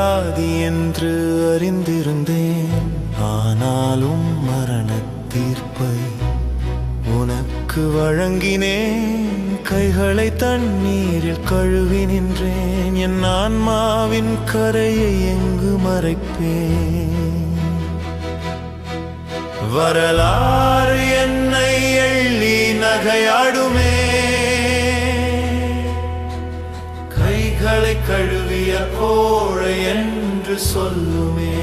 நிரபராதி என்று அறிந்திருந்தேன். ஆனாலும் மரண தீர்ப்பை உனக்கு வழங்கினேன். கைகளை தண்ணீரில் கழுவி நின்றேன். என் ஆன்மாவின் கரையை எங்கு மறைப்பேன்? வரலாறு என்னை எள்ளி நகையாடுமே. கைகளை கழுவிய கோழை என்று சொல்லுமே.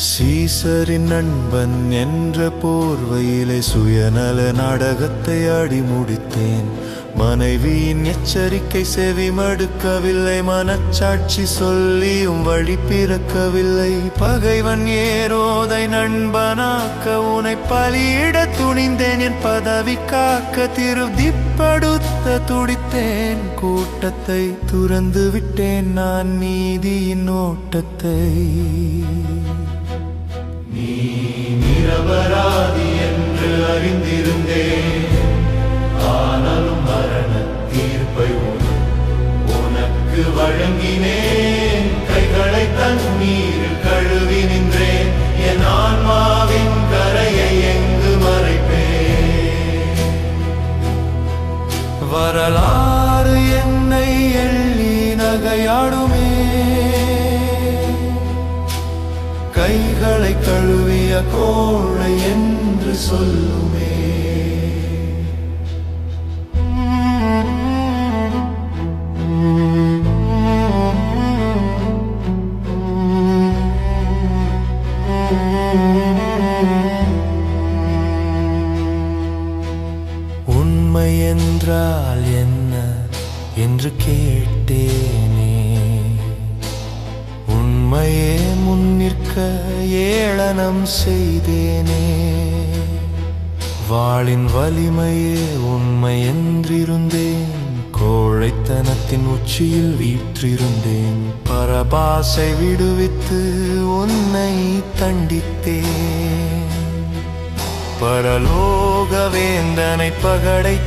சீசரின் நண்பன் என்ற போர்வையிலே சுயநல நாடகத்தை ஆடி முடித்தேன். மனைவியின் எச்சரிக்கை செவி மடுக்கவில்லை. மனச்சாட்சி சொல்லியும் வழி பிறக்கவில்லை. பகைவன் ஏரோதை நண்பனாக்க உனை பலியிட துணிந்தேன். என் பதவி காக்க திருதிப்படுத்த துடித்தேன். கூட்டத்தை துறந்து விட்டேன் நான் நீதியின் ஓட்டத்தை. நீ நிரபராதி என்று அறிந்திருந்தேன். ஆனாலும் மரண தீர்ப்பை உனக்கு வழங்கினேன். கைகளை தண்ணீரில் கழுவி நின்றேன். என் ஆன்மாவின் கரையை எங்கு மறைப்பேன்? வரலாறு என்னை எள்ளி நகையாடுமே. கைகளை கழுவிய கோழை என்று சொல்லுமே. உண்மை என்றால் என்ன என்று கேட்டேனே. உண்மையே முன்னிற்க ஏளனம் செய்தேனே. வாளின் வலிமையே உண்மை என்றிருந்தேன். கோழைத்தனத்தின் உச்சியில் வீற்றிருந்தேன். பரபாசை விடுவித்து உன்னை தண்டித்தேன். பரலோக வேந்தனை பகடைக்காயாக்கினேன்.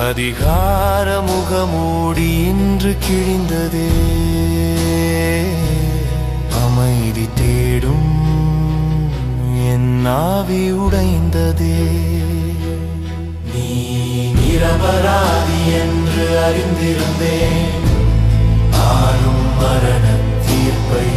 அதிகார முகமூடி இன்று கிழிந்ததே. அமைதி தேடும் என் ஆவி உடைந்ததே. நீ நிரபராதி என்று அறிந்திருந்தேன். ஆளும் மரண தீர்ப்பை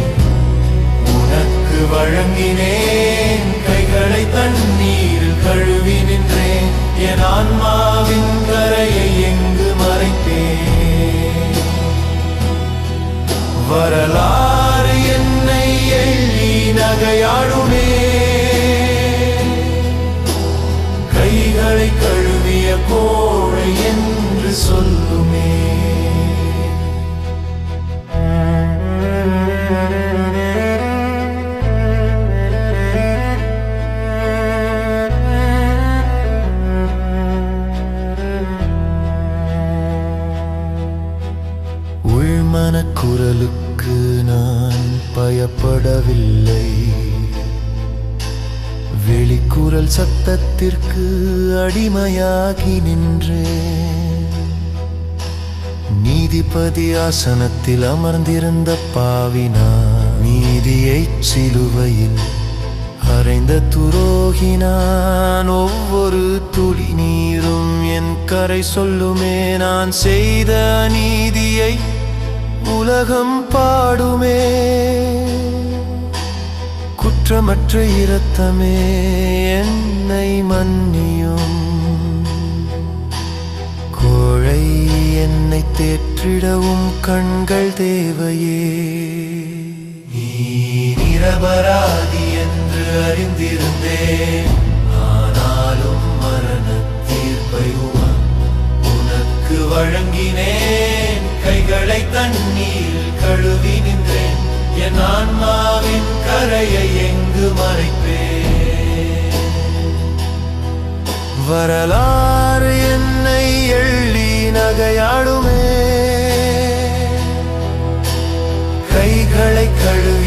உனக்கு வழங்கினேன். கைகளை தண்ணீரில் கழுவி நின்றேன். என் ஆன்மாவின் கரையை எங்கு மறைப்பேன்? வரலாறு என்னை எள்ளி நகையாடுமே. கைகளை கழுவிய கோழை என்று சொல்லுமே. மனக்குரலுக்கு நான் பயப்படவில்லை. வெளிக்குரல் சத்தத்திற்கு அடிமையாகி நின்றேன். நீதிபதி ஆசனத்தில் அமர்ந்திருந்த பாவினா நீதியை சிலுவையில் அறைந்த துரோகினான். ஒவ்வொரு துளி நீரும் என் கரை சொல்லுமே. நான் செய்த நீதியை உலகம் பாடுமே. குற்றமற்ற இரத்தமே என்னை மன்னியும். கோழை என்னை தேற்றிடவும் கண்கள் தேவையே. நீ நிரபராதி என்று அறிந்திருந்தேன். ஆனாலும் மரண தீர்ப்பை உனக்கு வழங்கினேன். கைகளை தண்ணீரில் கழுவி நின்றேன். என் ஆன்மாவின் கரையை எங்கு மறைப்பேன்? வரலாறு என்னை எள்ளி நகையாடுமே. கைகளை கழுவி